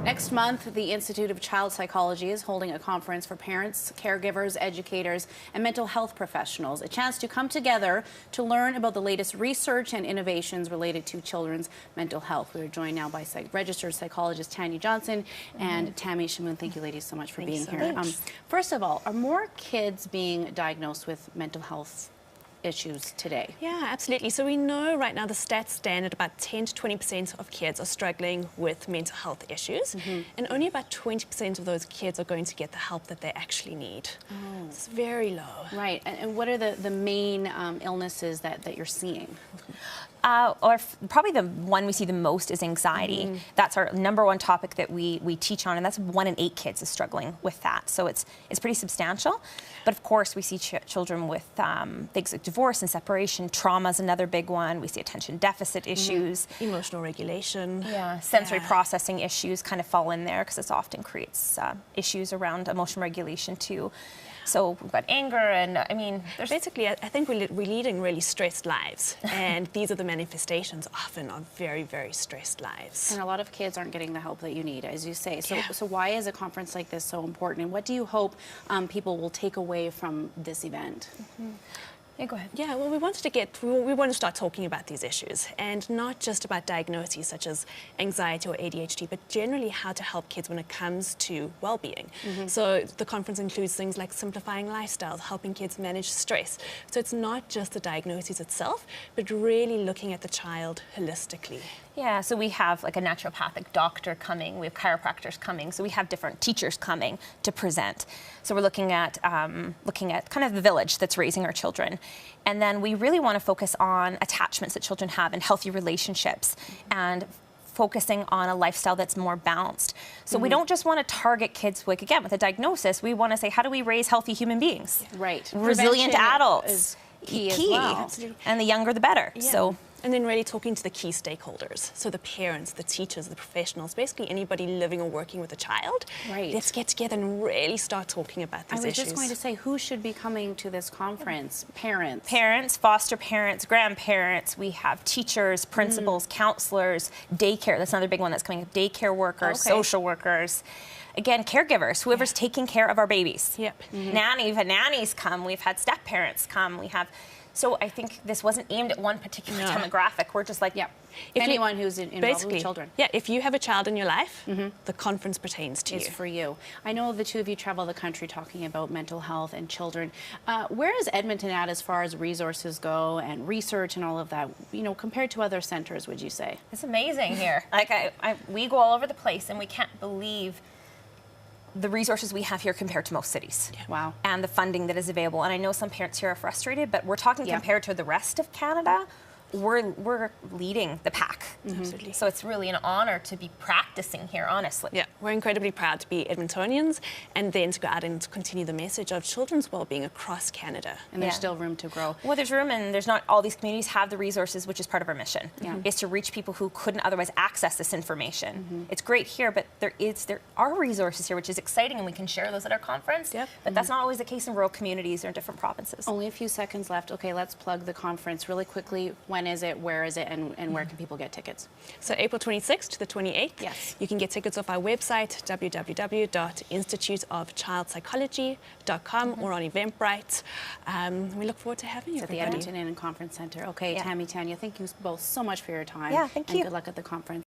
Next month, the Institute of Child Psychology is holding a conference for parents, caregivers, educators, and mental health professionals. A chance to come together to learn about the latest research and innovations related to children's mental health. We are joined now by registered psychologist Tania and Tammy Schamuhn. Thank you, ladies, so much for being here. First of all, are more kids being diagnosed with mental health issues today? Yeah, absolutely. So we know right now the stats stand at about 10 to 20% of kids are struggling with mental health issues, and only about 20% of those kids are going to get the help that they actually need. Oh. It's very low. Right. And what are the main illnesses that you're seeing? Probably the one we see the most is anxiety. That's our #1 topic that we teach on, and that's 1 in 8 kids is struggling with that. So it's pretty substantial. But of course, we see children with things like divorce and separation. Trauma is another big one. We see attention deficit issues. Emotional regulation. Yeah, sensory processing issues kind of fall in there because it often creates issues around emotional regulation too. So we've got anger, and I mean, there's basically, I think we're leading really stressed lives, and these are the manifestations often of very, very stressed lives. And a lot of kids aren't getting the help that you need, as you say. So why is a conference like this so important, and what do you hope people will take away from this event? Yeah, go ahead. Yeah, well, we want to start talking about these issues, and not just about diagnoses such as anxiety or ADHD, but generally how to help kids when it comes to well-being. So the conference includes things like simplifying lifestyles, helping kids manage stress. So it's not just the diagnosis itself, but really looking at the child holistically. Yeah, so we have like a naturopathic doctor coming, we have chiropractors coming, so we have different teachers coming to present. So we're looking at kind of the village that's raising our children. And then we really want to focus on attachments that children have and healthy relationships and focusing on a lifestyle that's more balanced. So we don't just want to target kids with a diagnosis. We want to say, how do we raise healthy human beings? Right. Resilient adults. Is key as well. And the younger the better. Yeah. So. And then really talking to the key stakeholders, so the parents, the teachers, the professionals, basically anybody living or working with a child. Right. Let's get together and really start talking about these issues. I was just going to say, who should be coming to this conference? Parents. Parents, foster parents, grandparents. We have teachers, principals, counselors, daycare. That's another big one that's coming up. Daycare workers, social workers. Again, caregivers, whoever's taking care of our babies. Yep. Nannies come. We've had step parents come. We have. So I think this wasn't aimed at one particular demographic. We're just like, anyone who's involved with children. Yeah, if you have a child in your life, the conference pertains to you. It's for you. I know the two of you travel the country talking about mental health and children. Where is Edmonton at as far as resources go and research and all of that, you know, compared to other centers, would you say? It's amazing here. Like we go all over the place, and we can't believe the resources we have here compared to most cities. Yeah. Wow. And the funding that is available. And I know some parents here are frustrated, but we're talking compared to the rest of Canada, we're leading the pack. Absolutely. So it's really an honor to be practicing here, honestly. Yeah, we're incredibly proud to be Edmontonians, and then to go out and to continue the message of children's well-being across Canada. And there's still room to grow. Well, there's room, and there's not all these communities have the resources, which is part of our mission, is to reach people who couldn't otherwise access this information. It's great here, but there are resources here, which is exciting, and we can share those at our conference. But that's not always the case in rural communities or in different provinces. Only a few seconds left. Okay, let's plug the conference really quickly. When is it, where is it, and where can people get tickets? So April 26th to the 28th. Yes. You can get tickets off our website, www.instituteofchildpsychology.com, or on Eventbrite. We look forward to having you. At the Edmonton Inn and Conference Center. Okay, Tammy, Tania, thank you both so much for your time. Yeah, thank you. And good luck at the conference.